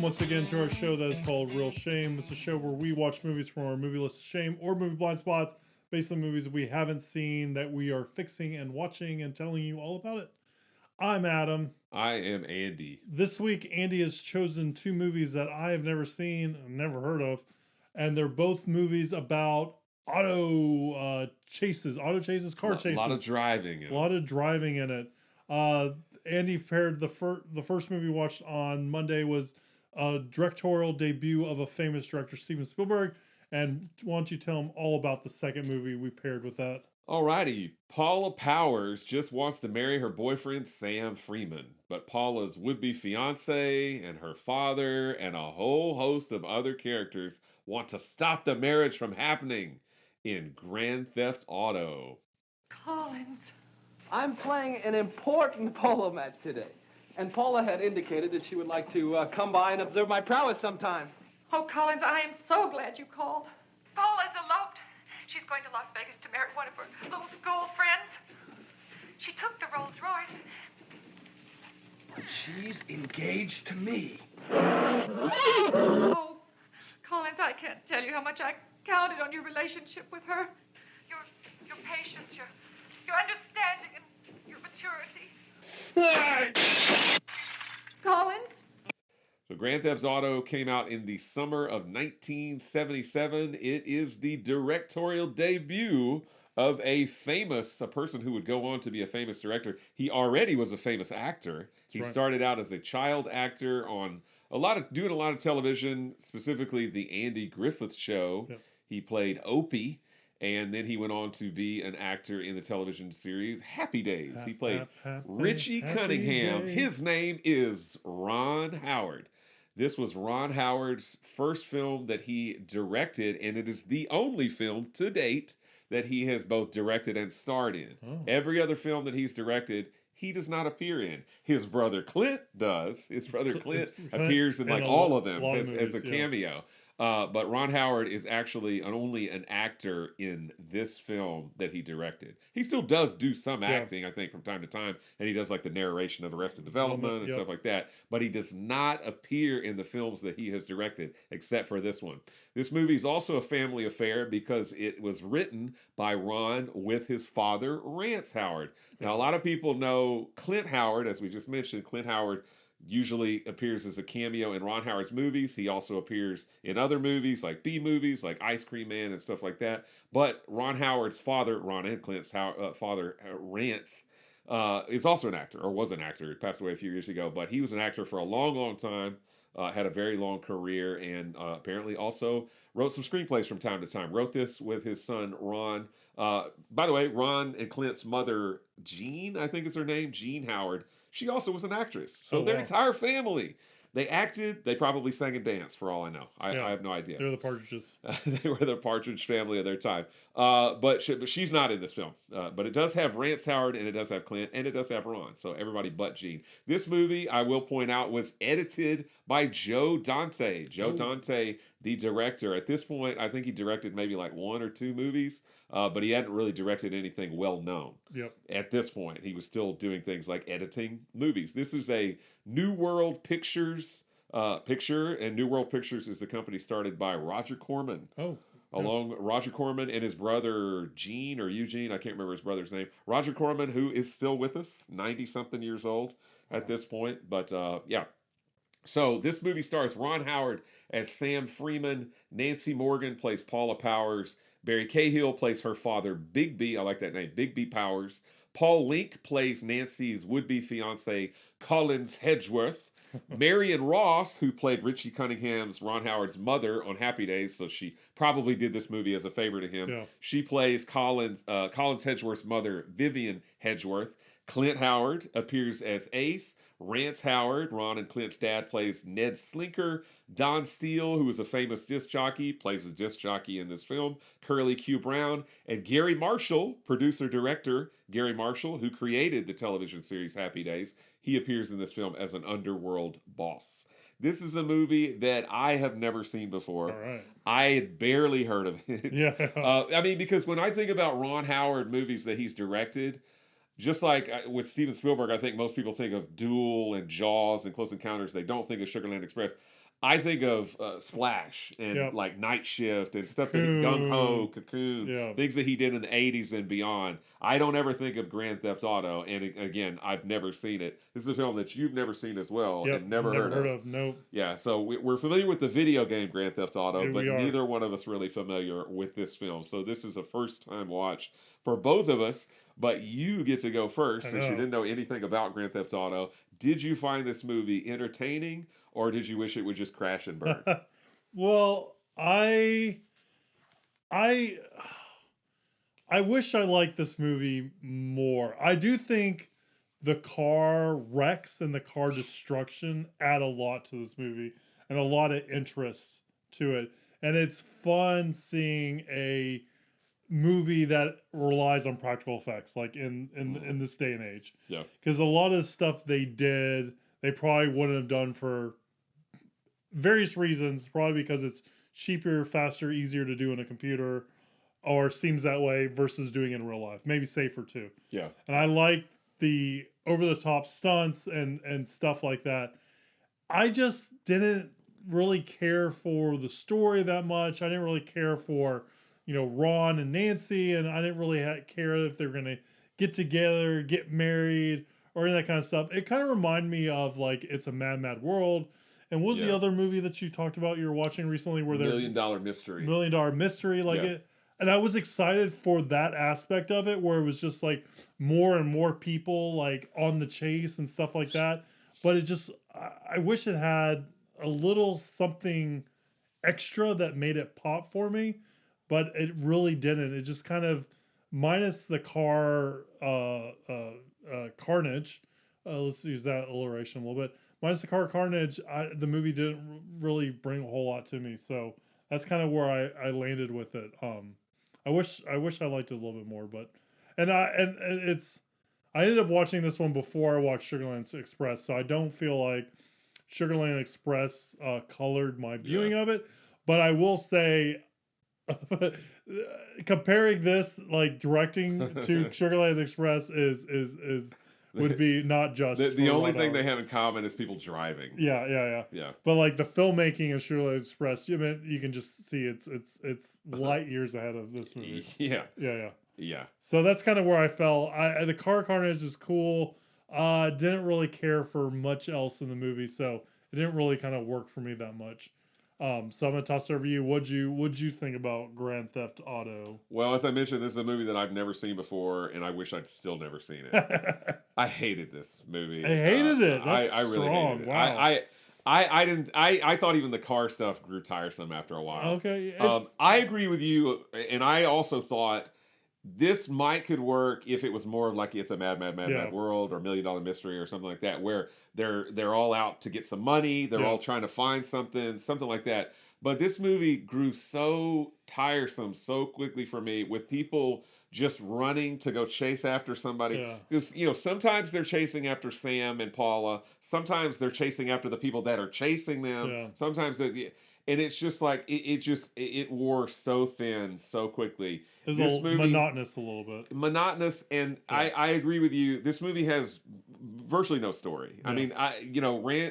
once again to our show that is called Real Shame. It's a show where we watch movies from our movie list of shame or movie blind spots based on movies we haven't seen that we are fixing and watching and telling you all about it. I'm Adam. I am Andy. This week, Andy has chosen two movies that I have never seen, never heard of, and they're both movies about auto chases, car chases. A lot of driving. A lot of driving in it. Andy paired the first movie we watched on Monday was a directorial debut of a famous director, Steven Spielberg. And why don't you tell him all about the second movie we paired with that? Alrighty, Paula Powers just wants to marry her boyfriend Sam Freeman, but Paula's would-be fiance and her father and a whole host of other characters want to stop the marriage from happening in Grand Theft Auto. Collins, I'm playing an important polo match today, and Paula had indicated that she would like to come by and observe my prowess sometime. Oh, Collins, I am so glad you called. Paula's eloped. She's going to Las Vegas to marry one of her little school friends. She took the Rolls Royce. But she's engaged to me. Oh, Collins, I can't tell you how much I counted on your relationship with her. Your patience, your understanding, and your maturity. Collins? So Grand Theft Auto came out in the summer of 1977. It is the directorial debut of a person who would go on to be a famous director. He already was a famous actor. He started out as a child actor on doing a lot of television, specifically the Andy Griffith Show. Yep. He played Opie. And then he went on to be an actor in the television series Happy Days. He played Richie Cunningham. Days. His name is Ron Howard. This was Ron Howard's first film that he directed, and it is the only film to date that he has both directed and starred in. Oh. Every other film that he's directed, he does not appear in. His brother Clint does. His brother Clint appears in like all of them as a cameo. But Ron Howard is actually only an actor in this film that he directed. He still does do some acting, I think, from time to time, and he does like the narration of Arrested Development and stuff like that, but he does not appear in the films that he has directed, except for this one. This movie is also a family affair because it was written by Ron with his father, Rance Howard. Now, a lot of people know Clint Howard, as we just mentioned. Clint Howard usually appears as a cameo in Ron Howard's movies. He also appears in other movies like B movies, like Ice Cream Man and stuff like that. But Ron Howard's father, Ron and Clint's father, Rance, is also an actor, or was an actor. He passed away a few years ago, but he was an actor for a long, long time. Had a very long career, and apparently also wrote some screenplays from time to time. Wrote this with his son, Ron. By the way, Ron and Clint's mother, Jean, I think is her name, Jean Howard, she also was an actress. So their entire family, they acted, they probably sang and danced, for all I know. I have no idea. They're the Partridges. They were the Partridge family of their time. But she's not in this film. But it does have Rance Howard, and it does have Clint, and it does have Ron. So everybody but Gene. This movie, I will point out, was edited by Joe Dante. Joe Dante, the director. At this point, I think he directed maybe like one or two movies, but he hadn't really directed anything well known. Yep. At this point, he was still doing things like editing movies. This is a New World Pictures picture, and New World Pictures is the company started by Roger Corman. Along Roger Corman and his brother Gene or Eugene, I can't remember his brother's name. Roger Corman, who is still with us, 90-something years old at this point. But so this movie stars Ron Howard as Sam Freeman. Nancy Morgan plays Paula Powers. Barry Cahill plays her father, Big B. I like that name, Big B Powers. Paul Link plays Nancy's would-be fiance, Collins Hedgeworth. Marion Ross, who played Richie Cunningham's, Ron Howard's mother on Happy Days, so she probably did this movie as a favor to him. Yeah. She plays Collins Hedgeworth's mother, Vivian Hedgeworth. Clint Howard appears as Ace. Rance Howard, Ron and Clint's dad, plays Ned Slinker. Don Steele, who is a famous disc jockey, plays a disc jockey in this film. Curly Q. Brown. And Gary Marshall, producer-director Gary Marshall, who created the television series Happy Days. He appears in this film as an underworld boss. This is a movie that I have never seen before. All right. I had barely heard of it. Yeah. I mean, because when I think about Ron Howard movies that he's directed, just like with Steven Spielberg, I think most people think of Duel and Jaws and Close Encounters. They don't think of Sugarland Express. I think of Splash and Yep. like Night Shift and stuff that Cocoon. Gung Ho, Cocoon, Yeah. things that he did in the 80s and beyond. I don't ever think of Grand Theft Auto. And again, I've never seen it. This is a film that you've never seen as well Yep. and never heard of. Nope. Yeah, so we're familiar with the video game Grand Theft Auto, Yeah, but we are. neither one of us really familiar with this film. So this is a first-time watch for both of us, but you get to go first since you know. didn't know anything about Grand Theft Auto. Did you find this movie entertaining, or did you wish it would just crash and burn? Well, I wish I liked this movie more. I do think the car wrecks and the car destruction add a lot to this movie and a lot of interest to it. And it's fun seeing a movie that relies on practical effects, like in this day and age. Yeah. Because a lot of stuff they did, they probably wouldn't have done for various reasons, probably because it's cheaper, faster, easier to do in a computer, or seems that way versus doing it in real life. Maybe safer too. Yeah. And I like the over-the-top stunts and stuff like that. I just didn't really care for the story that much. I didn't really care for, Ron and Nancy, and I didn't really care if they're going to get together, get married, or any of that kind of stuff. It kind of reminded me of, like, It's a Mad, Mad World. And what was the other movie that you talked about you were watching recently where they're $1 Million Mystery. $1 Million Mystery, it. And I was excited for that aspect of it, where it was just like more and more people like on the chase and stuff like that. But it just, I wish it had a little something extra that made it pop for me, but it really didn't. It just kind of, minus the car carnage. Let's use that alliteration a little bit. Minus the car carnage, the movie didn't really bring a whole lot to me. So that's kind of where I landed with it. I wish I liked it a little bit more, but I ended up watching this one before I watched Sugarland Express, so I don't feel like Sugarland Express colored my viewing of it. But I will say, comparing this, like directing to Sugarland Express would be not just the only thing they have in common is people driving. Yeah. But like the filmmaking of Sugarland Express, you can just see it's light years ahead of this movie. Yeah. So that's kind of where I fell. The car carnage is cool. Didn't really care for much else in the movie, so it didn't really kind of work for me that much. So I'm gonna toss it over to you. What'd you think about Grand Theft Auto? Well, as I mentioned, this is a movie that I've never seen before, and I wish I'd still never seen it. I hated this movie. I hated it. That's I really strong. hated it. Wow. I didn't. I thought even the car stuff grew tiresome after a while. Okay. I agree with you, and I also thought this could work if it was more of like It's a Mad World or $1 Million Mystery or something like that, where they're all out to get some money, they're all trying to find something like that. But this movie grew so tiresome so quickly for me, with people just running to go chase after somebody. Because sometimes they're chasing after Sam and Paula, sometimes they're chasing after the people that are chasing them. Sometimes and it's just like it wore so thin so quickly. It was monotonous a little bit. Monotonous, and I agree with you. This movie has virtually no story. I mean,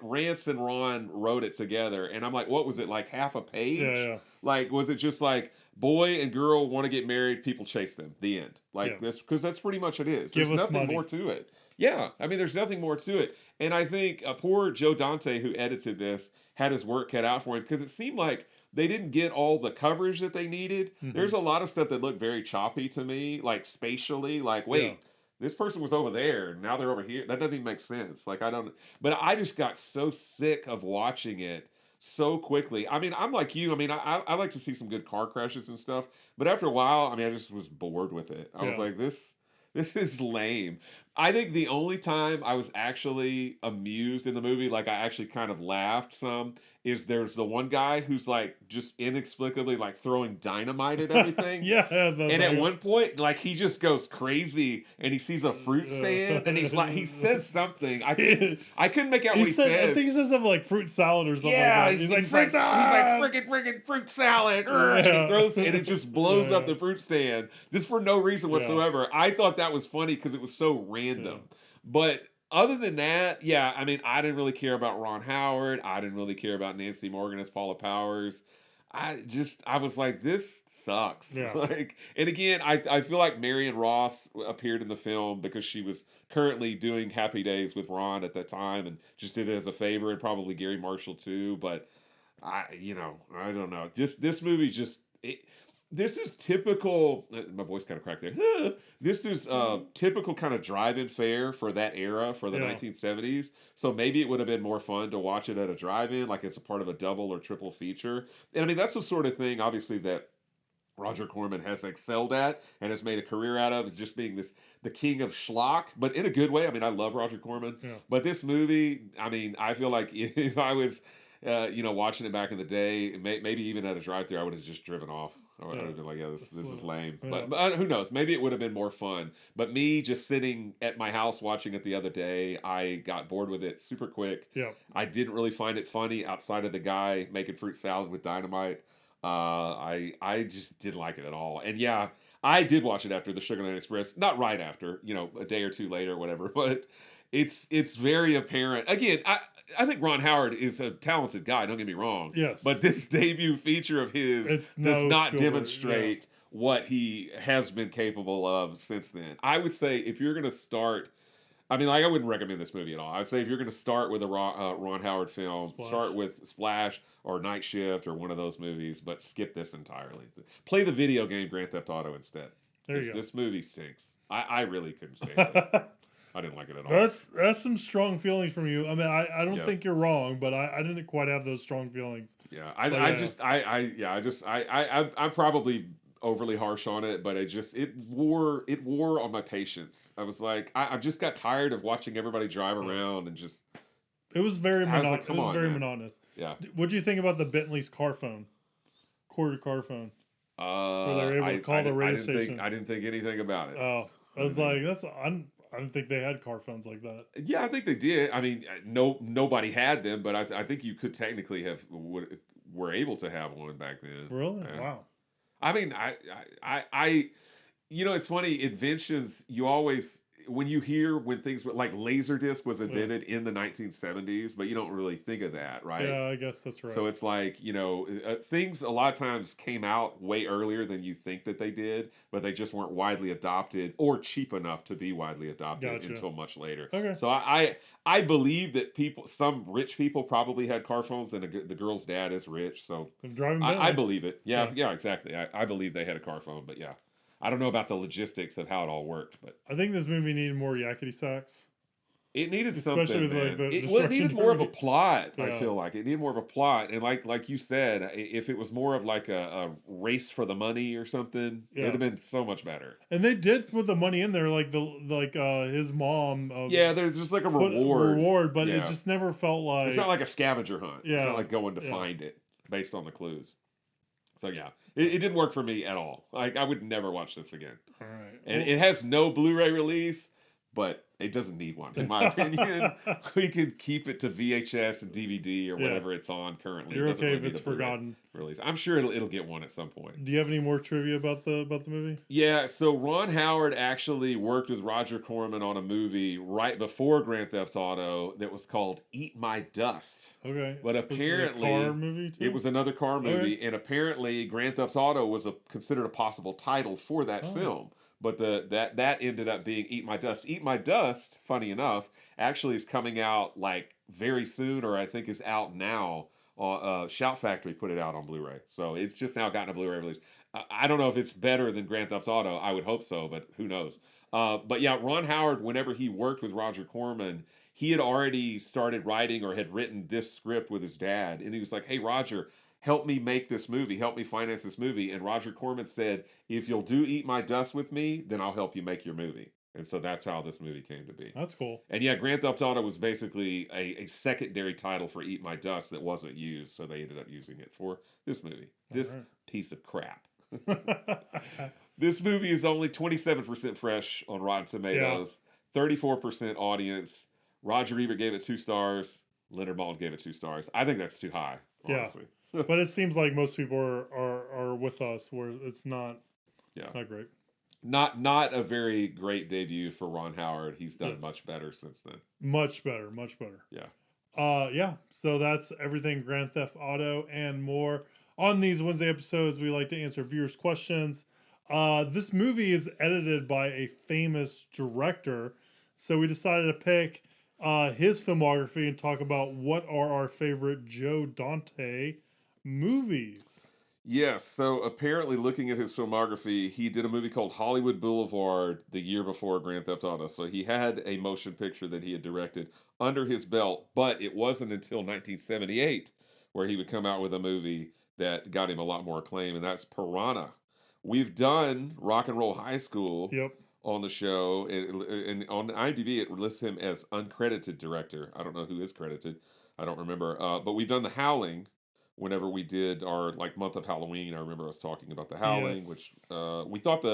Rance and Ron wrote it together, and I'm like, what was it, like half a page? Yeah. Like, was it just like boy and girl want to get married, people chase them, the end? Like this, because that's pretty much it is. There's nothing more to it. Yeah, I mean, there's nothing more to it. And I think poor Joe Dante, who edited this, had his work cut out for him, because it seemed like they didn't get all the coverage that they needed. Mm-hmm. There's a lot of stuff that looked very choppy to me, like spatially. Like, wait, this person was over there, now they're over here. That doesn't even make sense. Like, but I just got so sick of watching it so quickly. I mean, I'm like you. I mean, I like to see some good car crashes and stuff. But after a while, I mean, I just was bored with it. I was like, this is lame. I think the only time I was actually amused in the movie, like I actually kind of laughed some, is there's the one guy who's like just inexplicably like throwing dynamite at everything. And at one point, like he just goes crazy and he sees a fruit stand and he's like, he says something. I couldn't make out what he says. I think he says something like fruit salad or something. Yeah, like that. he's like fruit salad. He's like friggin' fruit salad. And he throws and it just blows up the fruit stand just for no reason whatsoever. I thought that was funny because it was so random. But Other than that, yeah, I mean, I didn't really care about Ron Howard. I didn't really care about Nancy Morgan as Paula Powers. I was like, this sucks. Yeah. Like, and again, I feel like Marion Ross appeared in the film because she was currently doing Happy Days with Ron at that time and just did it as a favor, and probably Gary Marshall too. But I don't know. This movie just. This is typical. My voice kind of cracked there. This is typical kind of drive-in fare for that era, for the 1970s. So maybe it would have been more fun to watch it at a drive-in, like as a part of a double or triple feature. And I mean, that's the sort of thing, obviously, that Roger Corman has excelled at and has made a career out of, is just being the king of schlock, but in a good way. I mean, I love Roger Corman, but this movie, I mean, I feel like if I was, watching it back in the day, maybe even at a drive-thru, I would have just driven off. I would have been like, yeah, this is lame. Yeah. But who knows? Maybe it would have been more fun. But me just sitting at my house watching it the other day, I got bored with it super quick. Yeah. I didn't really find it funny outside of the guy making fruit salad with dynamite. I just didn't like it at all. And yeah, I did watch it after the Sugar Land Express. Not right after, a day or two later or whatever. But it's very apparent. Again, I think Ron Howard is a talented guy, don't get me wrong. Yes. But this debut feature of his does not demonstrate what he has been capable of since then. I would say if you're going to start, I mean, like, I wouldn't recommend this movie at all. I'd say if you're going to start with a Ron Howard film, start with Splash or Night Shift or one of those movies, but skip this entirely. Play the video game Grand Theft Auto instead. This movie stinks. I really couldn't stand it. I didn't like it at all. That's some strong feelings from you. I mean, I don't think you're wrong, but I didn't quite have those strong feelings. Yeah, I'm probably overly harsh on it, but it wore on my patience. I was like, I just got tired of watching everybody drive around and just. It was very monotonous. Like, it was very monotonous. Yeah. What do you think about the Bentley's car phone, quarter car phone? Where they were able to call the radio station. I didn't think anything about it. Oh, I was like, I didn't think they had car phones like that. Yeah, I think they did. I mean, nobody had them, but I think you could technically were able to have one back then. Really? Yeah. Wow. I mean, I it's funny, inventions, you always, when you hear when things like Laserdisc was invented in the 1970s, but you don't really think of that, right? Yeah, I guess that's right. So it's like, things a lot of times came out way earlier than you think that they did, but they just weren't widely adopted or cheap enough to be widely adopted until much later. Okay. So I believe that some rich people probably had car phones, and the girl's dad is rich, so I believe it. Yeah, exactly. I believe they had a car phone, but yeah. I don't know about the logistics of how it all worked, but I think this movie needed more yakety sax. It needed especially something. With, like, it needed more of a plot. Yeah. I feel like it needed more of a plot, and like you said, if it was more of like a race for the money or something, it'd have been so much better. And they did put the money in there, like his mom. There's just like a reward, but it just never felt like it's not like a scavenger hunt. Yeah, it's not like going to find it based on the clues. So yeah, it didn't work for me at all. Like, I would never watch this again. All right. And it has no Blu-ray release, but it doesn't need one, in my opinion. We could keep it to VHS and DVD or whatever it's on currently. You're okay if it's forgotten. Release. I'm sure it'll get one at some point. Do you have any more trivia about the movie? Yeah, so Ron Howard actually worked with Roger Corman on a movie right before Grand Theft Auto that was called Eat My Dust. Okay. But apparently was it a car movie too? It was another car movie, and apparently Grand Theft Auto was considered a possible title for that film. But that ended up being Eat My Dust. Eat My Dust, funny enough, actually is coming out like very soon, or I think is out now. Shout Factory put it out on Blu-ray, so it's just now gotten a Blu-ray release. I don't know if it's better than Grand Theft Auto. I would hope so, but who knows? But yeah, Ron Howard, whenever he worked with Roger Corman, he had already started writing or had written this script with his dad, and he was like, "Hey, Roger, help me make this movie, help me finance this movie." And Roger Corman said, "If you'll do Eat My Dust with me, then I'll help you make your movie." And so that's how this movie came to be. That's cool. And yeah, Grand Theft Auto was basically a secondary title for Eat My Dust that wasn't used, so they ended up using it for this movie. This piece of crap. This movie is only 27% fresh on Rotten Tomatoes, 34% audience. Roger Ebert gave it 2 stars. Leonard Maltin gave it 2 stars. I think that's too high, honestly. But it seems like most people are with us where it's not great. Not a very great debut for Ron Howard. He's done Yes. much better since then. Much better, much better. Yeah. Yeah. So that's everything Grand Theft Auto and more. On these Wednesday episodes, we like to answer viewers' questions. This movie is edited by a famous director, so we decided to pick his filmography and talk about what are our favorite Joe Dante movies. Yes, so apparently looking at his filmography, he did a movie called Hollywood Boulevard the year before Grand Theft Auto. So he had a motion picture that he had directed under his belt, but it wasn't until 1978 where he would come out with a movie that got him a lot more acclaim, and that's Piranha. We've done Rock and Roll High School Yep. on the show, and on IMDb it lists him as uncredited director. I don't know who is credited. I don't remember. But we've done The Howling. Whenever we did our month of Halloween, I remember us talking about The Howling, Yes. which we thought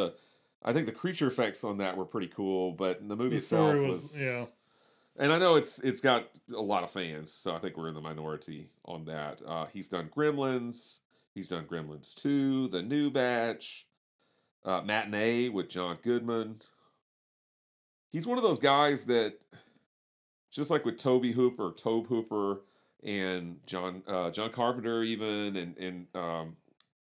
I think the creature effects on that were pretty cool, but the movie The itself story was yeah. And I know it's got a lot of fans, so I think we're in the minority on that. He's done Gremlins, he's done Gremlins 2, The New Batch, Matinee with John Goodman. He's one of those guys that, just like with Tobe Hooper, and John Carpenter, even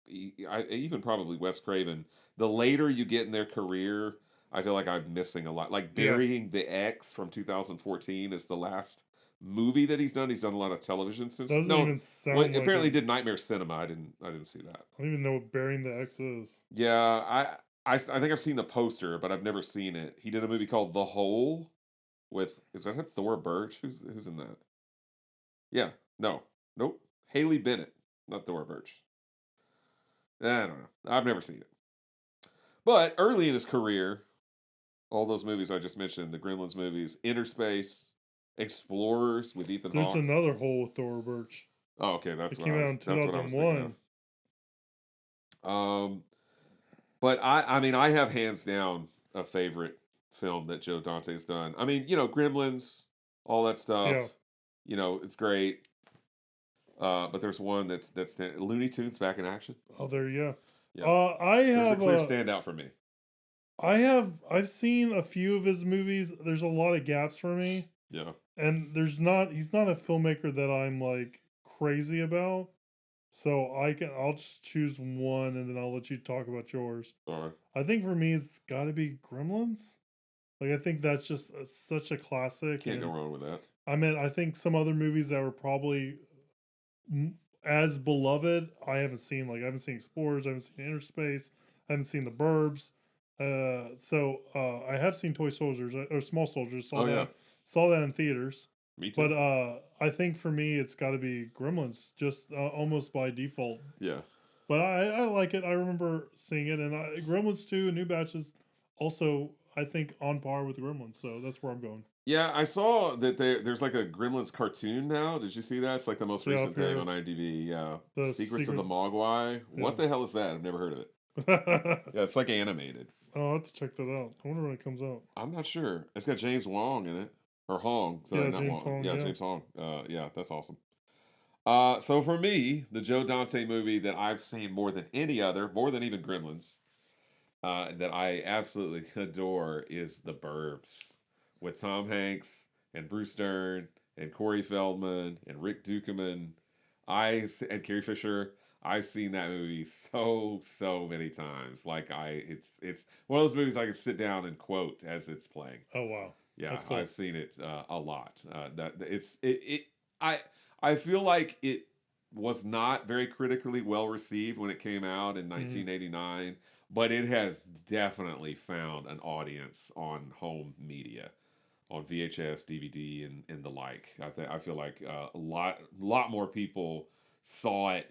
even probably Wes Craven. The later you get in their career, I feel like I'm missing a lot. Like Burying the X from 2014 is the last movie that he's done. He's done a lot of television since. Doesn't even sound like apparently it. did Nightmare Cinema. I didn't see that. I don't even know what Burying the X is. Yeah, I think I've seen the poster, but I've never seen it. He did a movie called The Hole is that Thor Birch? Who's in that? Yeah, nope. Haley Bennett, not Thor Birch. I don't know. I've never seen it. But early in his career, all those movies I just mentioned, the Gremlins movies, Inner Space, Explorers with Ethan There's Hawke. another hole with Thor Birch. Oh, okay, that's It what came I out was, in that's what I was thinking 2001. of. But I mean, I have hands down a favorite film that Joe Dante's done. I mean, Gremlins, all that stuff. Yeah. It's great. But there's one that's Looney Tunes Back in Action. Oh, there you go. Yeah. There's a clear standout for me. I've seen a few of his movies. There's a lot of gaps for me. Yeah. And he's not a filmmaker that I'm like crazy about. So I'll just choose one and then I'll let you talk about yours. All right. I think for me it's got to be Gremlins. Like I think that's just such a classic. Can't go wrong with that. I mean, I think some other movies that were probably as beloved, I haven't seen. Like I haven't seen Explorers, I haven't seen Inner Space, I haven't seen The Burbs. So I have seen Toy Soldiers or Small Soldiers. Saw that in theaters. Me too. But I think for me it's got to be Gremlins, just almost by default. Yeah. But I like it. I remember seeing it, and Gremlins 2, New Batch is also I think on par with Gremlins. So that's where I'm going. Yeah, I saw that there's like a Gremlins cartoon now. Did you see that? It's like the most recent thing on IMDb. Yeah. The Secrets of the Mogwai. Yeah. What the hell is that? I've never heard of it. Yeah, it's like animated. Oh, I'll have to check that out. I wonder when it comes out. I'm not sure. It's got James Wong in it. Or Hong. Sorry, Yeah, not James Wong. Hong, Yeah, yeah. James Hong. Yeah, that's awesome. So for me, the Joe Dante movie that I've seen more than any other, more than even Gremlins, that I absolutely adore is The Burbs, with Tom Hanks and Bruce Dern and Corey Feldman and Rick Dukeman, and Carrie Fisher. I've seen that movie so many times. Like it's one of those movies I can sit down and quote as it's playing. Oh wow. Yeah, That's cool. I've seen it a lot. I feel like it was not very critically well received when it came out in 1989, but it has definitely found an audience on home media, on VHS, DVD, and the like. I feel like a lot more people saw it,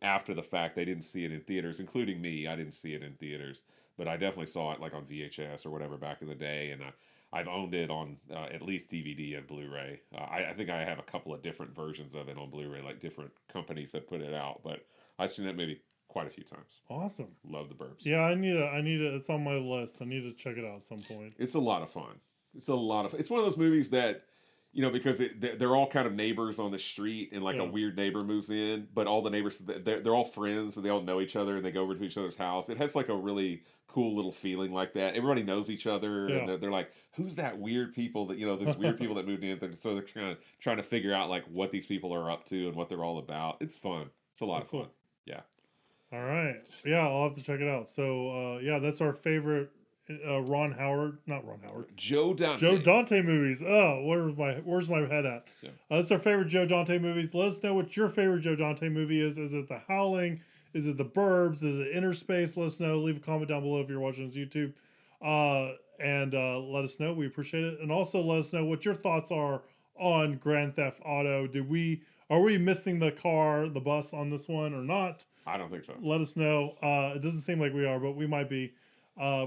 after the fact. They didn't see it in theaters, including me. I didn't see it in theaters, but I definitely saw it like on VHS or whatever back in the day, and I've owned it on at least DVD and Blu-ray. I think I have a couple of different versions of it on Blu-ray, like different companies that put it out, but I've seen it maybe quite a few times. Awesome. Love The Burbs. Yeah, I need it. It's on my list. I need to check it out at some point. It's a lot of fun. It's one of those movies that because they're all kind of neighbors on the street, and like a weird neighbor moves in, but all the neighbors, they're all friends, and they all know each other, and they go over to each other's house. It has like a really cool little feeling like that. Everybody knows each other, and they're like, who's that weird people that, these weird people that moved in? So they're kind of trying to figure out like what these people are up to and what they're all about. It's fun. It's a lot of fun. Yeah. All right. Yeah, I'll have to check it out. So, that's our favorite Joe Dante. Joe Dante movies. Oh, where's my head at? Yeah. That's our favorite Joe Dante movies. Let us know what your favorite Joe Dante movie is. Is it The Howling? Is it The Burbs? Is it Inner Space? Let us know. Leave a comment down below if you're watching this YouTube. And let us know. We appreciate it. And also let us know what your thoughts are on Grand Theft Auto. Are we missing the bus on this one or not? I don't think so. Let us know. It doesn't seem like we are, but we might be.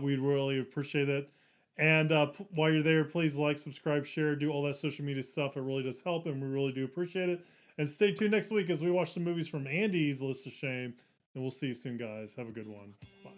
We'd really appreciate it. And while you're there, please like, subscribe, share, do all that social media stuff. It really does help, and we really do appreciate it. And stay tuned next week as we watch some movies from Andy's List of Shame. And we'll see you soon, guys. Have a good one. Bye.